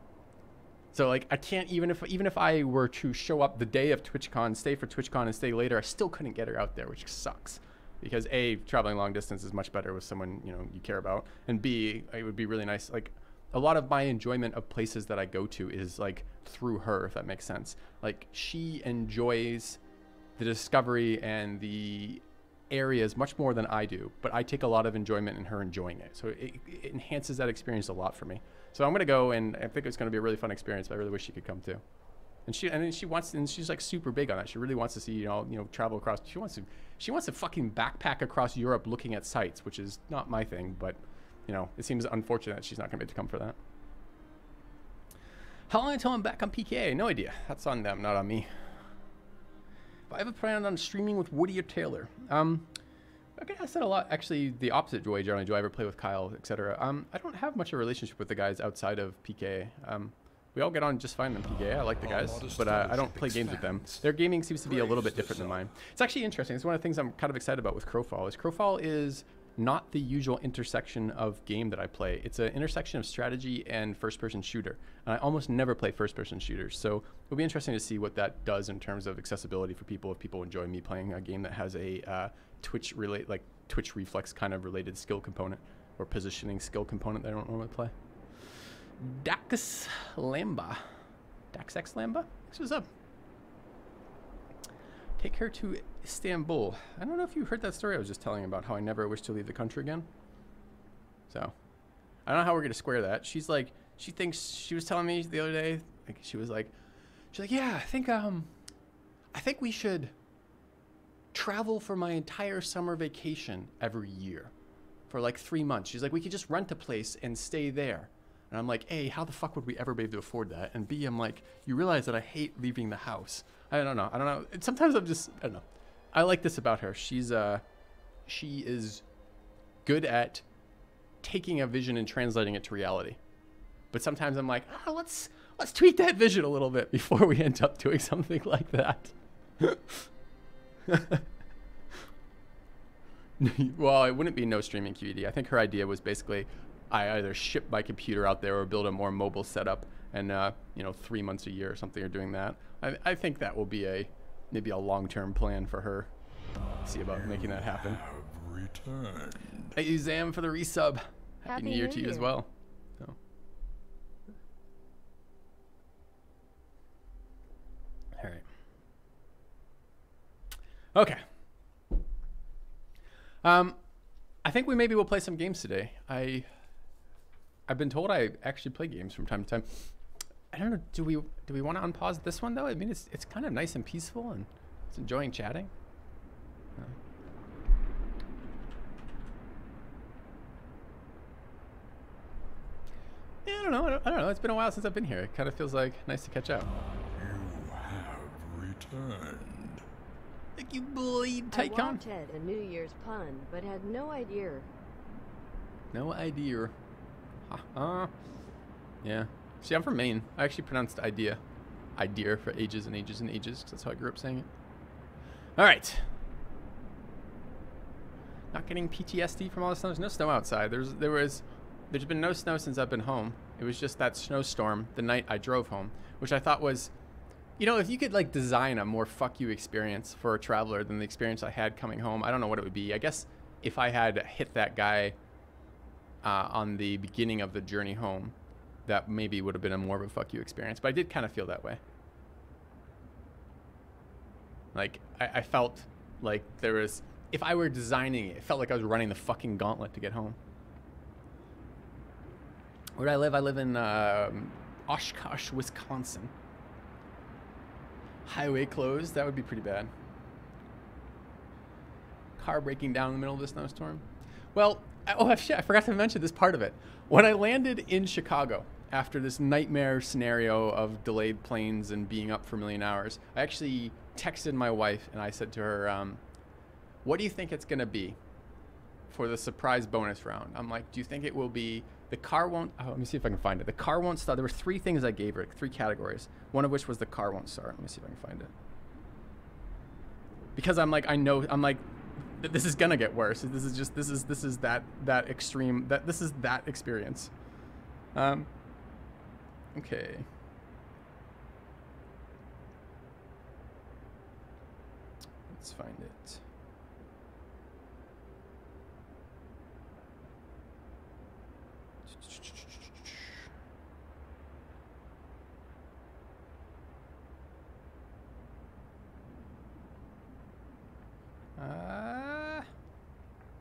So like I can't, even if I were to show up the day of TwitchCon, stay for TwitchCon and stay later, I still couldn't get her out there, which sucks. Because A, traveling long distance is much better with someone, you know, you care about. And B, it would be really nice. Like a lot of my enjoyment of places that I go to is like through her, if that makes sense. Like she enjoys the discovery and the areas much more than I do, but I take a lot of enjoyment in her enjoying it. So it enhances that experience a lot for me. So I'm going to go, and I think it's going to be a really fun experience, but I really wish she could come too. And she's like super big on that. She really wants to see, you know, travel across. She wants to fucking backpack across Europe looking at sites, which is not my thing, but you know, it seems unfortunate that she's not going to be able to come for that. How long until I'm back on PKA? No idea. That's on them, not on me. If I ever planned on streaming with Woody or Taylor, I get asked that a lot. Actually, the opposite way generally. Do I ever play with Kyle, etc.? I don't have much of a relationship with the guys outside of PKA. We all get on just fine in PKA. I like the guys, but I don't play games with them. Their gaming seems to be a little bit different than mine. It's actually interesting. It's one of the things I'm kind of excited about with Crowfall. Crowfall is not the usual intersection of game that I play. It's an intersection of strategy and first-person shooter. And I almost never play first-person shooters. So it'll be interesting to see what that does in terms of accessibility for people, if people enjoy me playing a game that has a Twitch reflex kind of related skill component or positioning skill component that I don't normally play. Dax Lamba. Dax X Lamba? What's up? Take her to Istanbul. I don't know if you heard that story I was just telling about how I never wish to leave the country again. So, I don't know how we're going to square that. She's like, she was telling me the other day, like, she's like, yeah, I think we should travel for my entire summer vacation every year. for like 3 months. She's like, we could just rent a place and stay there. And I'm like, A, how the fuck would we ever be able to afford that? And B, I'm like, you realize that I hate leaving the house. I don't know. Sometimes I don't know. I like this about her. She is good at taking a vision and translating it to reality. But sometimes I'm like, let's tweak that vision a little bit before we end up doing something like that. Well, it wouldn't be no streaming QED. I think her idea was basically I either ship my computer out there or build a more mobile setup, and 3 months a year or something, or doing that. I think that will be maybe a long-term plan for her. See about making that happen. Returned. Thank you, Zam, for the resub. Happy New Year to you as well. So. All right. Okay. I think we maybe will play some games today. I've been told I actually play games from time to time. I don't know. Do we want to unpause this one though? I mean, it's kind of nice and peaceful, and it's enjoying chatting. Yeah, I don't know. It's been a while since I've been here. It kind of feels like nice to catch up. You have returned. Thank you, Bleed I Tycon. wanted a New Year's pun, but had no idea. No idea. Yeah. See, I'm from Maine. I actually pronounced idea for ages and ages and ages, because that's how I grew up saying it. All right. Not getting PTSD from all the snow. There's no snow outside. There's been no snow since I've been home. It was just that snowstorm the night I drove home, which I thought was, if you could like design a more fuck you experience for a traveler than the experience I had coming home, I don't know what it would be. I guess if I had hit that guy on the beginning of the journey home, that maybe would have been a more of a fuck you experience. But I did kind of feel that way. Like I felt like there was, if I were designing it, it felt like I was running the fucking gauntlet to get home. Where do I live? I live in Oshkosh, Wisconsin. Highway closed. That would be pretty bad. Car breaking down in the middle of the snowstorm. Well, shit, I forgot to mention this part of it. When I landed in Chicago after this nightmare scenario of delayed planes and being up for a million hours, I actually texted my wife and I said to her, what do you think it's going to be for the surprise bonus round? I'm like, do you think it will be the car won't, let me see if I can find it. The car won't start. There were 3 things I gave her, 3 categories. One of which was the car won't start. Let me see if I can find it. Because I'm like, this is gonna get worse. This is that extreme, this is that experience. Okay. Let's find it.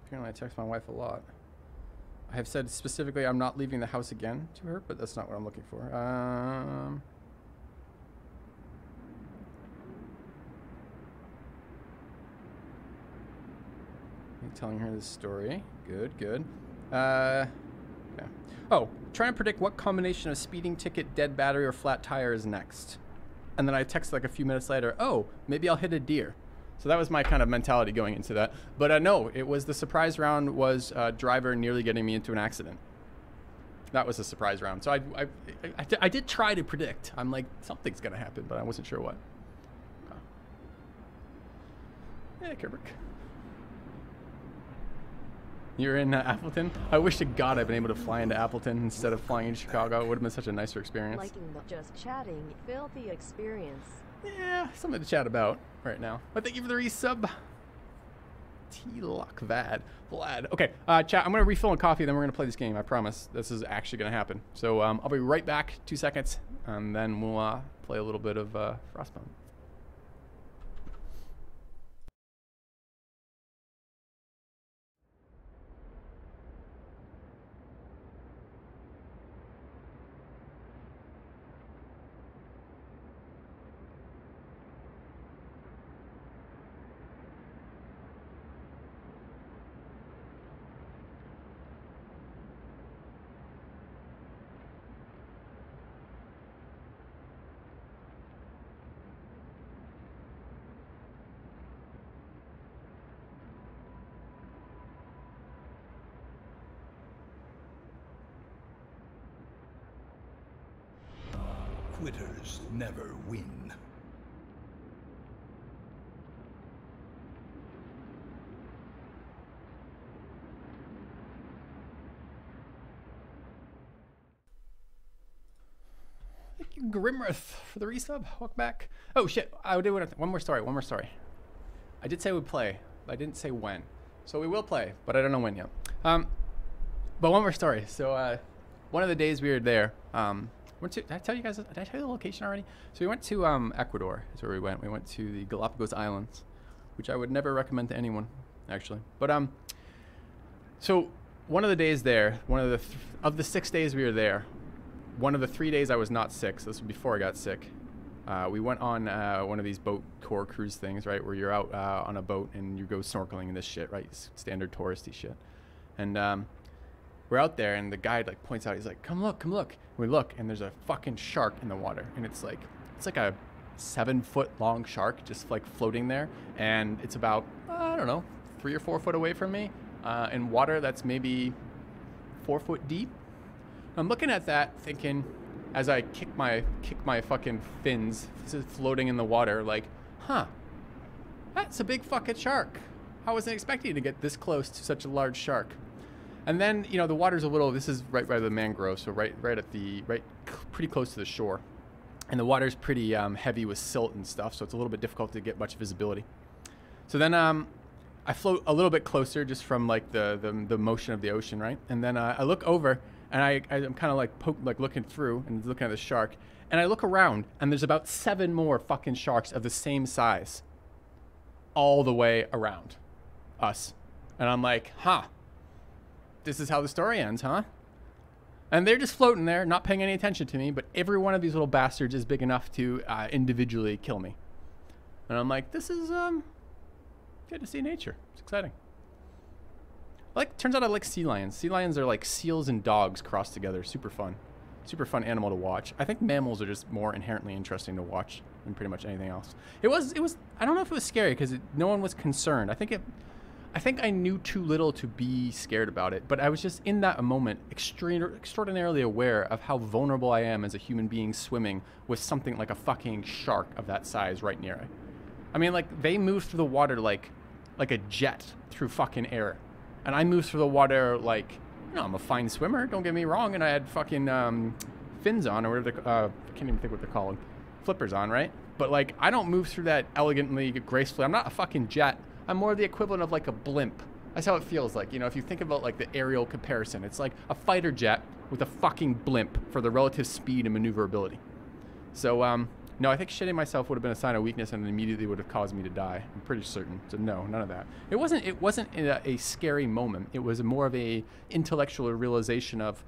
Apparently I text my wife a lot. I have said specifically I'm not leaving the house again to her, but that's not what I'm looking for. I'm telling her this story. Good. Yeah. Oh, trying to predict what combination of speeding ticket, dead battery, or flat tire is next. And then I text like a few minutes later, oh, maybe I'll hit a deer. So that was my kind of mentality going into that. But no, it was the surprise round was driver nearly getting me into an accident. That was a surprise round. So I did try to predict. I'm like, something's going to happen, but I wasn't sure what. Yeah, Kerberg. You're in Appleton? I wish to God I'd been able to fly into Appleton instead of flying into Chicago. It would have been such a nicer experience. Liking the just chatting, filthy experience. Yeah, something to chat about right now. But thank you for the resub. T-Lock Vlad. Okay, chat, I'm going to refill on coffee, then we're going to play this game. I promise. This is actually going to happen. So I'll be right back, 2 seconds, and then we'll play a little bit of Frostpunk. Quitters never win. Thank you, Grimrith, for the resub. Welcome back. Oh shit! I did one more story. One more story. I did say we'd play, but I didn't say when. So we will play, but I don't know when yet. But one more story. So one of the days we were there, did I tell you guys? Did I tell you the location already? So we went to Ecuador. That's where we went. We went to the Galapagos Islands, which I would never recommend to anyone, actually. But so one of the days there, one of the 6 days we were there, one of the 3 days I was not sick. So this was before I got sick. We went on one of these boat tour cruise things, right, where you're out on a boat and you go snorkeling and this shit, right, standard touristy shit. And we're out there, and the guide like points out, he's like, "Come look, come look." And we look, and there's a fucking shark in the water, and it's like a 7-foot long shark just like floating there, and it's about I don't know 3 or 4 foot away from me in water that's maybe 4 foot deep. I'm looking at that, thinking, as I kick my fucking fins floating in the water, like, huh, that's a big fucking shark. I wasn't expecting to get this close to such a large shark. And then, you know, the water's a little, this is right by the mangrove, so right pretty close to the shore. And the water's pretty heavy with silt and stuff, so it's a little bit difficult to get much visibility. So then I float a little bit closer just from like the motion of the ocean, right? And then I look over, and I'm kind of like looking through and looking at the shark, and I look around, and there's about 7 more fucking sharks of the same size all the way around us. And I'm like, huh, this is how the story ends, huh? And they're just floating there, not paying any attention to me, but every one of these little bastards is big enough to individually kill me. And I'm like, this is good to see nature. It's exciting. Turns out I like sea lions. Sea lions are like seals and dogs crossed together. Super fun. Super fun animal to watch. I think mammals are just more inherently interesting to watch than pretty much anything else. It was, I don't know if it was scary because no one was concerned. I think I knew too little to be scared about it, but I was just in that moment extraordinarily aware of how vulnerable I am as a human being swimming with something like a fucking shark of that size right near it. I mean, like, they move through the water like a jet through fucking air. And I move through the water like, you know, I'm a fine swimmer, don't get me wrong, and I had fucking fins on, or whatever I can't even think what they're called. Flippers on, right? But, like, I don't move through that elegantly, gracefully. I'm not a fucking jet. I'm more the equivalent of, like, a blimp. That's how it feels like. You know, if you think about, like, the aerial comparison, it's like a fighter jet with a fucking blimp for the relative speed and maneuverability. So, no, I think shitting myself would have been a sign of weakness and immediately would have caused me to die. I'm pretty certain. So no, none of that. It wasn't a scary moment. It was more of a intellectual realization of,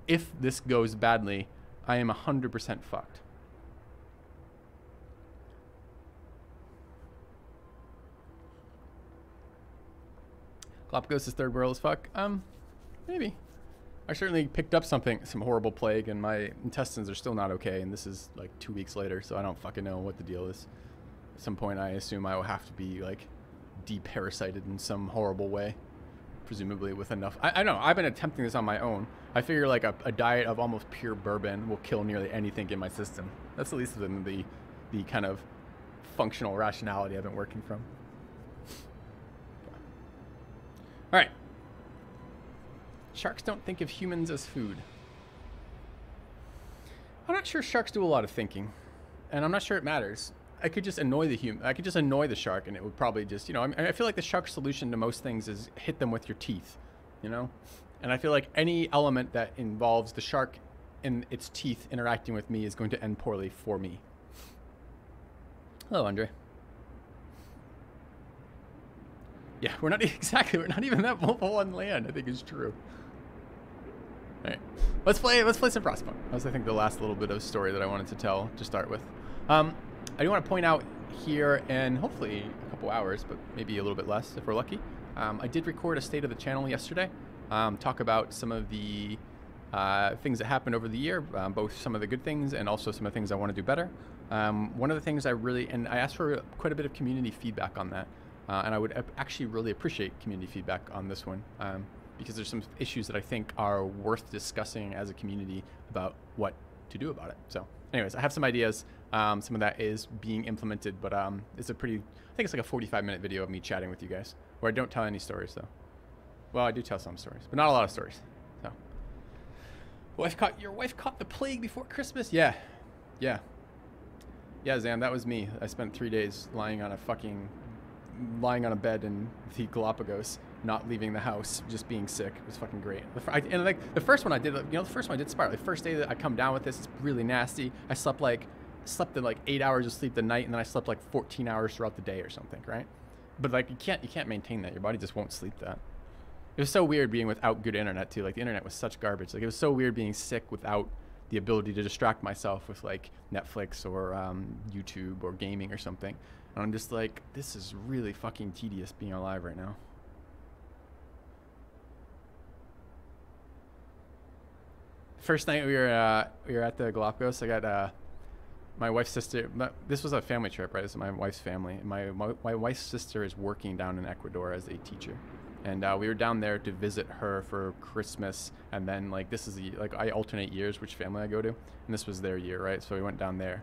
if this goes badly, I am 100% fucked. Galapagos is third world as fuck. Maybe. I certainly picked up some horrible plague, and my intestines are still not okay, and this is like 2 weeks later, so I don't fucking know what the deal is. At some point, I assume I will have to be like deparasited in some horrible way, presumably with enough. I know, I've been attempting this on my own. I figure like a diet of almost pure bourbon will kill nearly anything in my system. That's at least the kind of functional rationality I've been working from. All right. Sharks don't think of humans as food. I'm not sure sharks do a lot of thinking, and I'm not sure it matters. I could just annoy the shark, and it would probably just, you know, I feel like the shark's solution to most things is hit them with your teeth, you know? And I feel like any element that involves the shark and its teeth interacting with me is going to end poorly for me. Hello, Andre. Yeah, we're not even that mobile on land, I think is true. All right, let's play some Frostpunk. That was, I think, the last little bit of story that I wanted to tell to start with. I do want to point out here, and hopefully a couple hours, but maybe a little bit less if we're lucky. I did record a state of the channel yesterday, talk about some of the things that happened over the year, both some of the good things and also some of the things I want to do better. One of the things I asked for quite a bit of community feedback on that, and I would actually really appreciate community feedback on this one. Because there's some issues that I think are worth discussing as a community about what to do about it. So anyways, I have some ideas. Some of that is being implemented, but it's a pretty, I think it's like a 45-minute video of me chatting with you guys, where I don't tell any stories though. Well, I do tell some stories, but not a lot of stories. So, your wife caught the plague before Christmas? Yeah, yeah, yeah, Zan, that was me. I spent 3 days lying on a bed in the Galapagos, not leaving the house, just being sick. It was fucking great. And like the first one I did, the first one I did Spiral. The first day that I come down with this, it's really nasty. I slept in like 8 hours of sleep the night, and then I slept like 14 hours throughout the day or something, right? But like you can't maintain that. Your body just won't sleep that. It was so weird being without good internet too. Like the internet was such garbage. Like it was so weird being sick without the ability to distract myself with like Netflix or YouTube or gaming or something. And I'm just like, this is really fucking tedious being alive right now. First night we were at the Galapagos. I got my wife's sister. This was a family trip, right? This is my wife's family. My wife's sister is working down in Ecuador as a teacher, and we were down there to visit her for Christmas. And then like this is like I alternate years which family I go to, and this was their year, right? So we went down there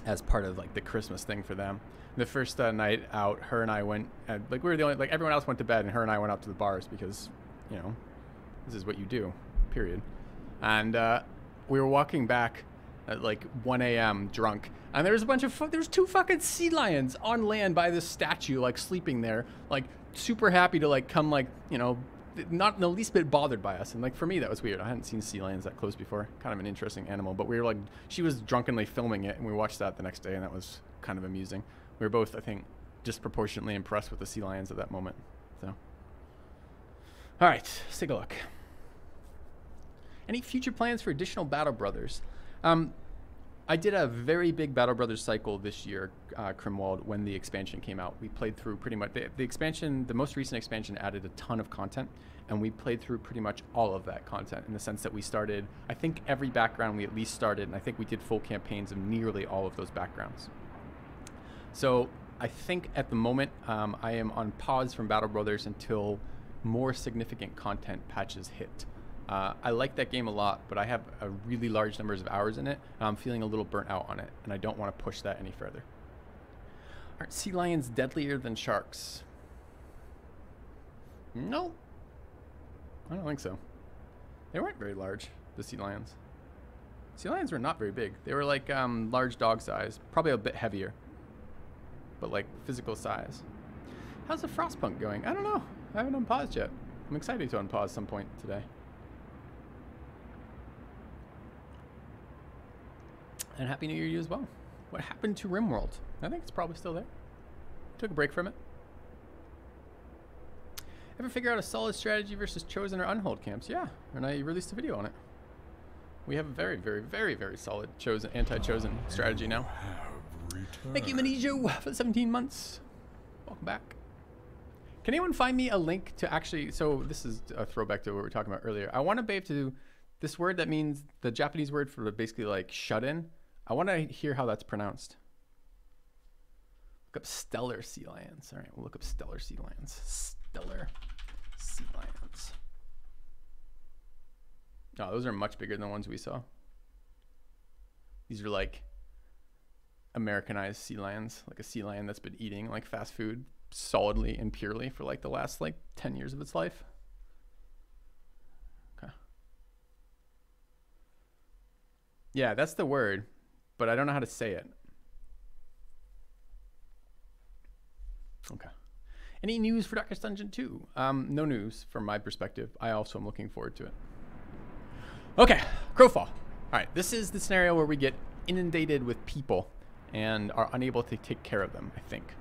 as part of like the Christmas thing for them. The first night out, her and I went, like we were the only, like everyone else went to bed, and her and I went out to the bars because, you know, this is what you do, period. And we were walking back at like 1 a.m. drunk, and there was a bunch of there was 2 fucking sea lions on land by this statue, like sleeping there, like super happy to like come, like, you know, not in the least bit bothered by us. And like for me that was weird. I hadn't seen sea lions that close before. Kind of an interesting animal. But we were like, she was drunkenly filming it, and we watched that the next day, and that was kind of amusing. We were both, I think, disproportionately impressed with the sea lions at that moment. So, all right, let's take a look. Any future plans for additional Battle Brothers? I did a very big Battle Brothers cycle this year, Crimwald, when the expansion came out. We played through pretty much the expansion. The most recent expansion added a ton of content, and we played through pretty much all of that content, in the sense that we started, I think every background we at least started, and I think we did full campaigns of nearly all of those backgrounds. So I think at the moment I am on pause from Battle Brothers until more significant content patches hit. I like that game a lot, but I have a really large numbers of hours in it, and I'm feeling a little burnt out on it, and I don't want to push that any further. Aren't sea lions deadlier than sharks? No. I don't think so. They weren't very large, the sea lions. Sea lions were not very big. They were like large dog size, probably a bit heavier, but like physical size. How's the Frostpunk going? I don't know. I haven't unpaused yet. I'm excited to unpause some point today. And Happy New Year to you as well. What happened to RimWorld? I think it's probably still there. Took a break from it. Ever figure out a solid strategy versus Chosen or Unhold camps? Yeah, and I released a video on it. We have a very, very, very, very solid Chosen, anti-Chosen strategy now. Thank you, Manijo, for 17 months. Welcome back. Can anyone find me a link to actually, so this is a throwback to what we were talking about earlier. I want to be able to do this word that means the Japanese word for basically like shut in. I want to hear how that's pronounced. Look up stellar sea lions. All right, we'll look up stellar sea lions. Stellar sea lions. Oh, those are much bigger than the ones we saw. These are like Americanized sea lions, like a sea lion that's been eating like fast food solidly and purely for like the last like 10 years of its life. Okay. Yeah, that's the word, but I don't know how to say it. Okay. Any news for Darkest Dungeon 2? No news from my perspective. I also am looking forward to it. Okay, Crowfall. All right, this is the scenario where we get inundated with people and are unable to take care of them, I think.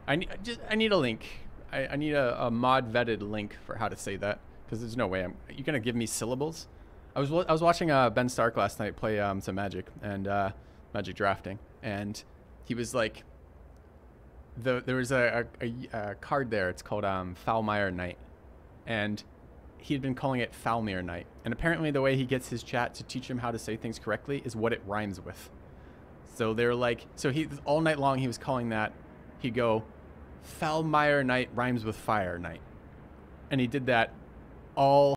Yeah. I need a link. I need a mod vetted link for how to say that, because there's no way you're gonna give me syllables. I was watching Ben Stark last night play some Magic and Magic drafting, and he was like, there was a card there. It's called Foulmire Knight, and he had been calling it Foulmire Knight. And apparently the way he gets his chat to teach him how to say things correctly is what it rhymes with. So they're like, so he all night long he was calling that. He'd go, Foulmire Knight rhymes with Fire Knight, and he did that all